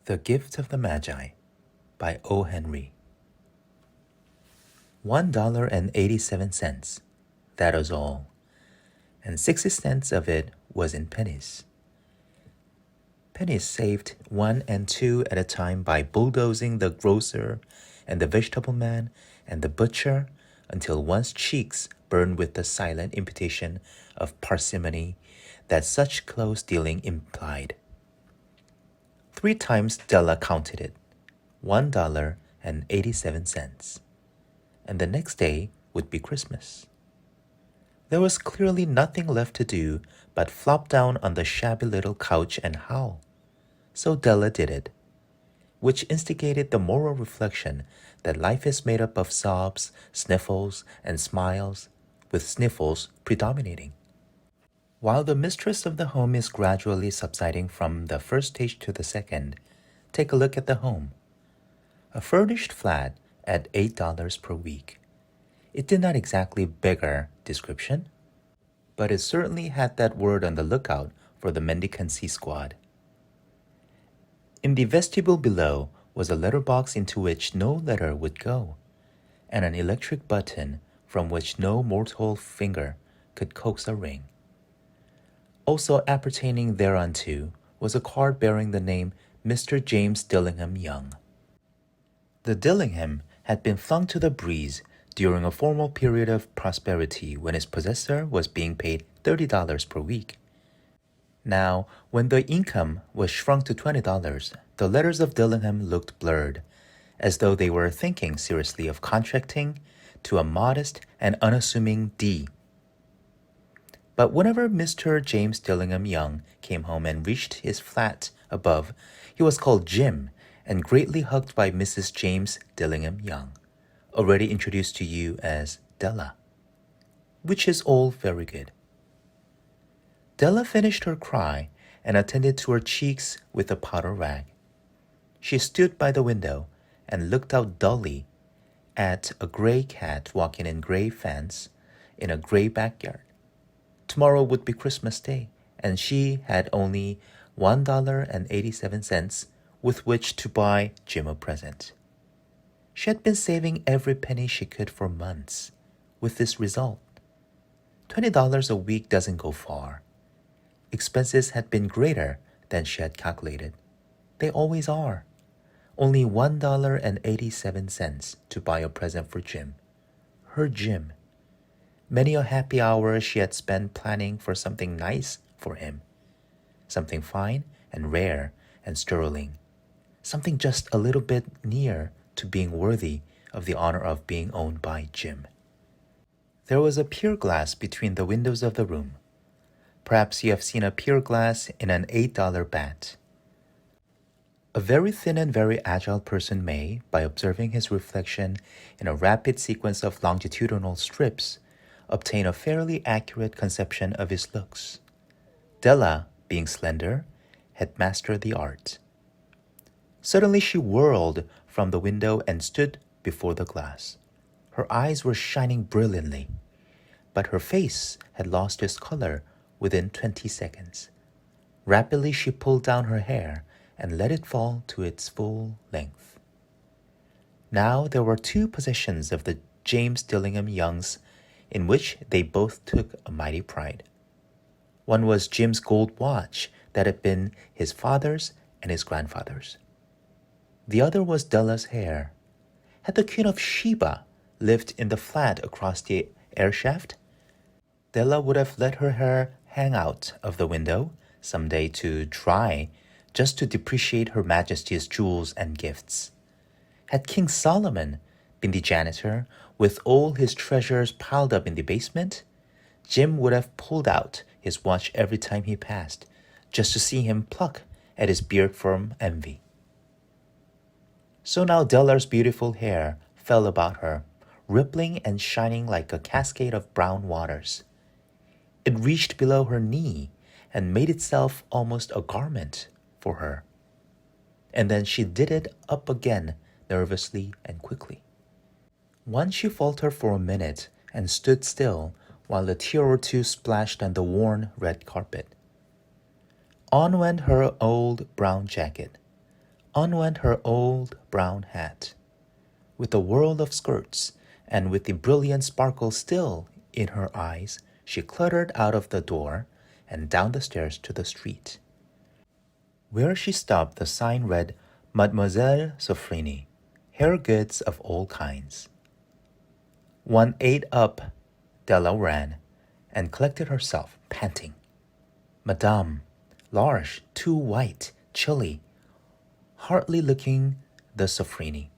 The Gift of the Magi by O. Henry. $1.87, that was all, and 60 cents of it was in pennies. Pennies saved 1 and 2 at a time by bulldozing the grocer and the vegetable man and the butcher until one's cheeks burned with the silent imputation of parsimony that such close dealing implied. 3 times Della counted it, $1.87, and the next day would be Christmas. There was clearly nothing left to do but flop down on the shabby little couch and howl. So Della did it, which instigated the moral reflection that life is made up of sobs, sniffles, and smiles, with sniffles predominating. While the mistress of the home is gradually subsiding from the first stage to the second, take a look at the home. A furnished flat at $8 per week. It did not exactly beggar description, but it certainly had that word on the lookout for the mendicancy squad. In the vestibule below was a letterbox into which no letter would go, and an electric button from which no mortal finger could coax a ring. Also appertaining thereunto was a card bearing the name Mr. James Dillingham Young. The Dillingham had been flung to the breeze during a formal period of prosperity when its possessor was being paid $30 per week. Now, when the income was shrunk to $20, the letters of Dillingham looked blurred, as though they were thinking seriously of contracting to a modest and unassuming D. But whenever Mr. James Dillingham Young came home and reached his flat above, he was called Jim and greatly hugged by Mrs. James Dillingham Young, already introduced to you as Della, which is all very good. Della finished her cry and attended to her cheeks with a powder rag. She stood by the window and looked out dully at a gray cat walking in gray fence in a gray backyard. Tomorrow would be Christmas Day, and she had only $1.87 with which to buy Jim a present. She had been saving every penny she could for months, with this result. $20 a week doesn't go far. Expenses had been greater than she had calculated. They always are. Only $1.87 to buy a present for Jim. Her Jim. Many a happy hour she had spent planning for something nice for him. Something fine and rare and sterling. Something just a little bit near to being worthy of the honor of being owned by Jim. There was a pier glass between the windows of the room. Perhaps you have seen a pier glass in an $8 bat. A very thin and very agile person may, by observing his reflection in a rapid sequence of longitudinal strips, obtain a fairly accurate conception of his looks. Della, being slender, had mastered the art. Suddenly she whirled from the window and stood before the glass. Her eyes were shining brilliantly, but her face had lost its color within 20 seconds. Rapidly she pulled down her hair and let it fall to its full length. Now there were 2 possessions of the James Dillingham Youngs in which they both took a mighty pride. One was Jim's gold watch that had been his father's and his grandfather's. The other was Della's hair. Had the Queen of Sheba lived in the flat across the air shaft, Della would have let her hair hang out of the window some day to dry, just to depreciate Her Majesty's jewels and gifts. Had King Solomon been the janitor, with all his treasures piled up in the basement, Jim would have pulled out his watch every time he passed, just to see him pluck at his beard from envy. So now Della's beautiful hair fell about her, rippling and shining like a cascade of brown waters. It reached below her knee and made itself almost a garment for her. And then she did it up again nervously and quickly. Once she faltered for a minute and stood still while a tear or two splashed on the worn red carpet. On went her old brown jacket, On went her old brown hat, with a whirl of skirts, and with the brilliant sparkle still in her eyes, she cluttered out of the door and down the stairs to the street. Where she stopped, the sign read, Mademoiselle Soffrini, hair goods of all kinds. 1/8 up, Della ran, and collected herself, panting. Madame, large, too white, chilly, hardly looking the Soffrini.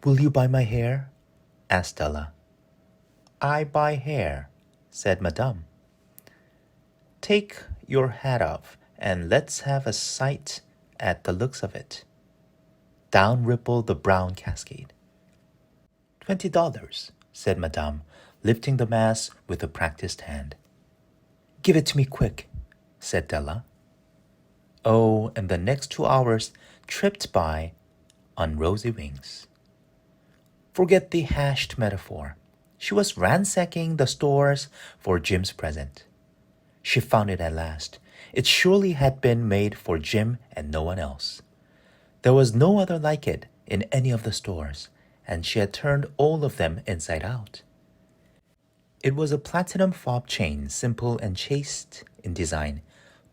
Will you buy my hair? Asked Della. I buy hair, said Madame. Take your hat off, and let's have a sight at the looks of it. Down rippled the brown cascade. $20, said Madame, lifting the mass with a practiced hand. Give it to me quick, said Della. Oh, and the next 2 hours tripped by on rosy wings. Forget the hashed metaphor. She was ransacking the stores for Jim's present. She found it at last. It surely had been made for Jim and no one else. There was no other like it in any of the stores, and she had turned all of them inside out. It was a platinum fob chain, simple and chaste in design,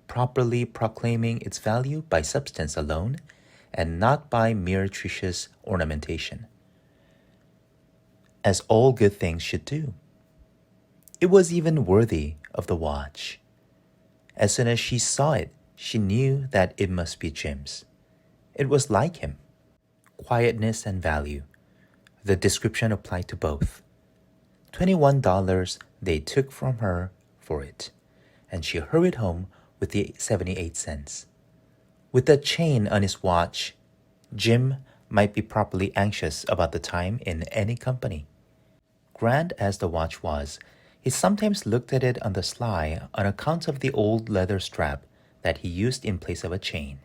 properly proclaiming its value by substance alone and not by meretricious ornamentation, as all good things should do. It was even worthy of the watch. As soon as she saw it, she knew that it must be Jim's. It was like him. Quietness and value. The description applied to both. $21 they took from her for it, and she hurried home with the 78 cents. With the chain on his watch, Jim might be properly anxious about the time in any company. Grand as the watch was, he sometimes looked at it on the sly on account of the old leather strap that he used in place of a chain.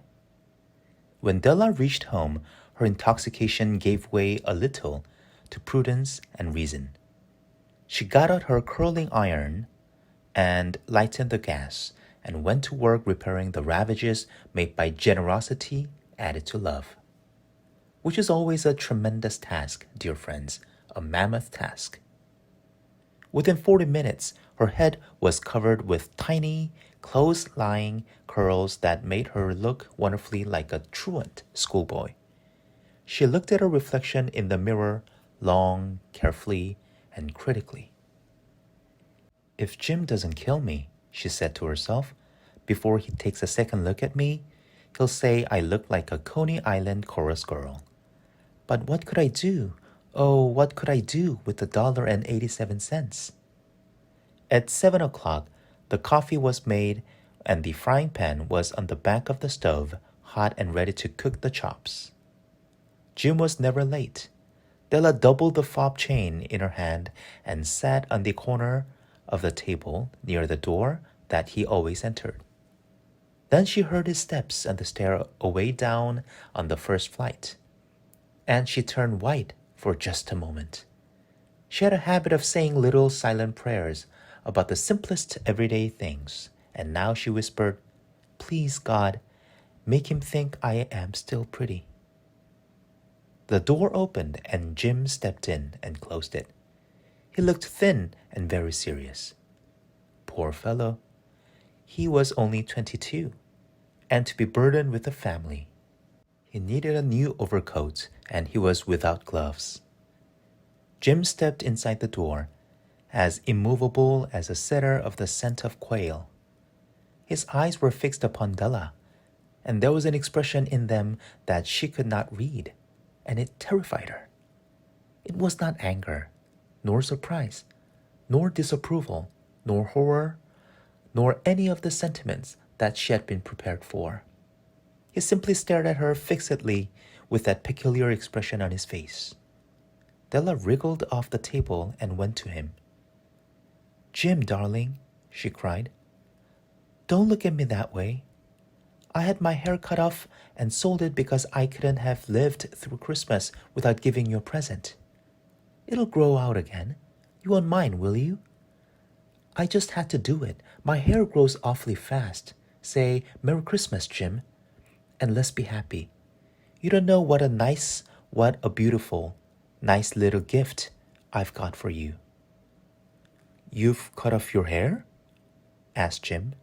When Della reached home, her intoxication gave way a little to prudence and reason. She got out her curling iron and lightened the gas and went to work repairing the ravages made by generosity added to love, which is always a tremendous task, dear friends, a mammoth task. Within 40 minutes, her head was covered with tiny, close-lying curls that made her look wonderfully like a truant schoolboy. She looked at her reflection in the mirror long, carefully, and critically. If Jim doesn't kill me, she said to herself, before he takes a second look at me, he'll say I look like a Coney Island chorus girl. But what could I do? Oh, what could I do with $1.87? At 7 o'clock, the coffee was made and the frying pan was on the back of the stove, hot and ready to cook the chops. Jim was never late. Della doubled the fob chain in her hand and sat on the corner of the table near the door that he always entered. Then she heard his steps on the stair away down on the first flight, and she turned white for just a moment. She had a habit of saying little silent prayers about the simplest everyday things, and now she whispered, Please, God, make him think I am still pretty. The door opened and Jim stepped in and closed it. He looked thin and very serious. Poor fellow. He was only 22, and to be burdened with a family. He needed a new overcoat, and he was without gloves. Jim stepped inside the door, as immovable as a setter of the scent of quail. His eyes were fixed upon Della, and there was an expression in them that she could not read, and it terrified her. It was not anger, nor surprise, nor disapproval, nor horror, nor any of the sentiments that she had been prepared for. He simply stared at her fixedly with that peculiar expression on his face. Della wriggled off the table and went to him. Jim, darling, she cried, don't look at me that way. I had my hair cut off and sold it because I couldn't have lived through Christmas without giving you a present. It'll grow out again. You won't mind, will you? I just had to do it. My hair grows awfully fast. Say, Merry Christmas, Jim. and let's be happy. You don't know what a beautiful, nice little gift I've got for you." "You've cut off your hair?" asked Jim,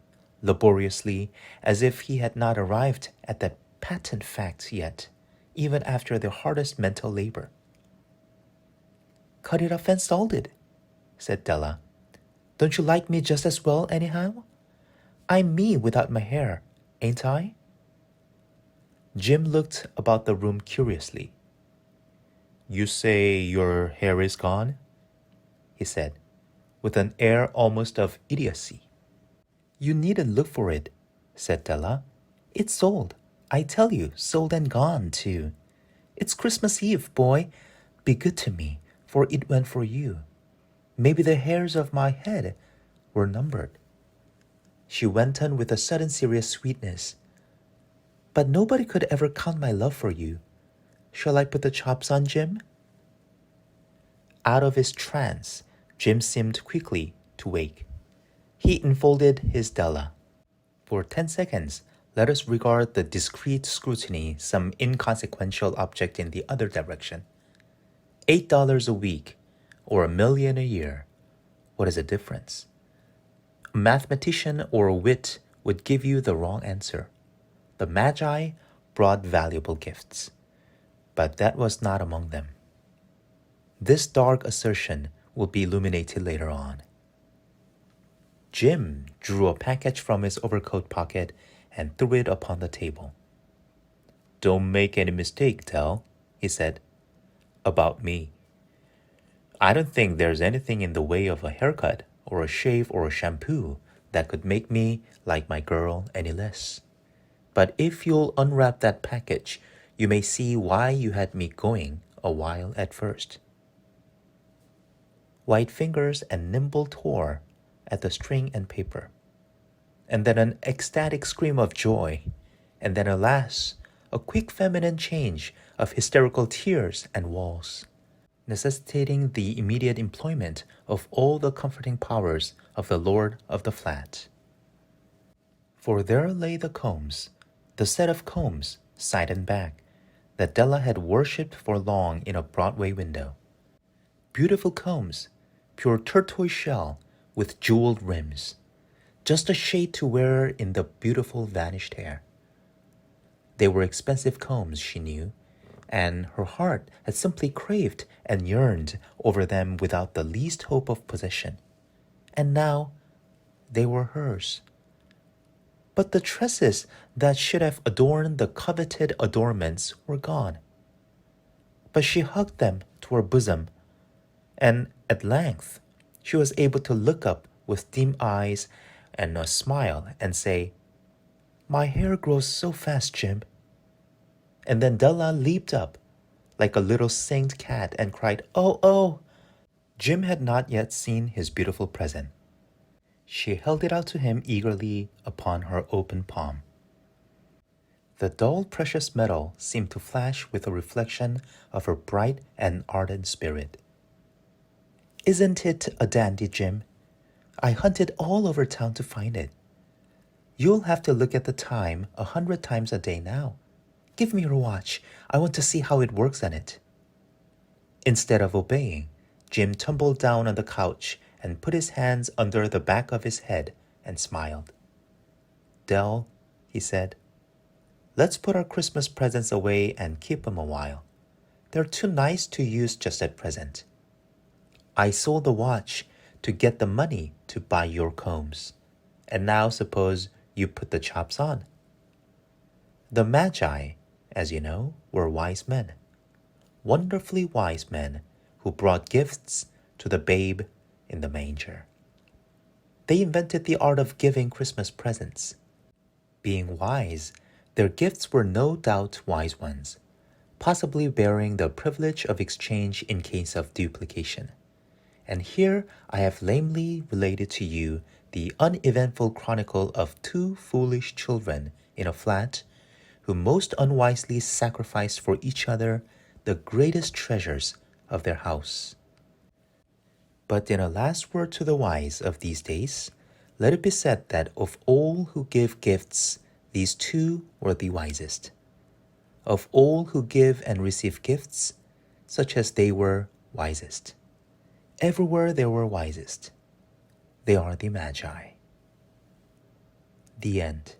laboriously, as if he had not arrived at that patent fact yet, even after the hardest mental labor. "Cut it off and sold it," said Della. "Don't you like me just as well, anyhow? I'm me without my hair, ain't I?" Jim looked about the room curiously. "You say your hair is gone?" he said, with an air almost of idiocy. "You needn't look for it," said Della. "It's sold. I tell you, sold and gone, too. It's Christmas Eve, boy. Be good to me, for it went for you. Maybe the hairs of my head were numbered." She went on with a sudden serious sweetness. "But nobody could ever count my love for you. Shall I put the chops on, Jim?" Out of his trance, Jim seemed quickly to wake. He enfolded his Della. "For 10 seconds, let us regard the discreet scrutiny some inconsequential object in the other direction. $8 a week, or $1,000,000 a year. What is the difference? A mathematician or a wit would give you the wrong answer. The magi brought valuable gifts, but that was not among them. This dark assertion will be illuminated later on." Jim drew a package from his overcoat pocket and threw it upon the table. "Don't make any mistake, Del," he said, "about me. I don't think there's anything in the way of a haircut or a shave or a shampoo that could make me like my girl any less. But if you'll unwrap that package, you may see why you had me going a while at first." White fingers and nimble tore at the string and paper, and then an ecstatic scream of joy, and then, alas, a quick feminine change of hysterical tears and walls, necessitating the immediate employment of all the comforting powers of the lord of the flat. For there lay the combs, the set of combs, side and back, that Della had worshipped for long in a Broadway window. Beautiful combs, pure tortoise shell with jeweled rims, just a shade to wear in the beautiful vanished hair. They were expensive combs, she knew, and her heart had simply craved and yearned over them without the least hope of possession. And now they were hers. But the tresses that should have adorned the coveted adornments were gone. But she hugged them to her bosom, and at length she was able to look up with dim eyes and a smile and say, "My hair grows so fast, Jim." And then Della leaped up like a little saint cat and cried, "Oh, oh!" Jim had not yet seen his beautiful present. She held it out to him eagerly upon her open palm. The dull precious metal seemed to flash with a reflection of her bright and ardent spirit. "Isn't it a dandy, Jim? I hunted all over town to find it. You'll have to look at the time 100 times a day now. Give me your watch. I want to see how it works on it." Instead of obeying, Jim tumbled down on the couch and put his hands under the back of his head and smiled. "Del," he said, "let's put our Christmas presents away and keep 'em a while. They're too nice to use just at present. I sold the watch to get the money to buy your combs, and now suppose you put the chops on." The magi, as you know, were wise men, wonderfully wise men who brought gifts to the babe in the manger. They invented the art of giving Christmas presents. Being wise, their gifts were no doubt wise ones, possibly bearing the privilege of exchange in case of duplication. And here I have lamely related to you the uneventful chronicle of two foolish children in a flat who most unwisely sacrificed for each other the greatest treasures of their house. But in a last word to the wise of these days, let it be said that of all who give gifts, these two were the wisest. Of all who give and receive gifts, such as they were wisest. Everywhere they were wisest. They are the magi. The end.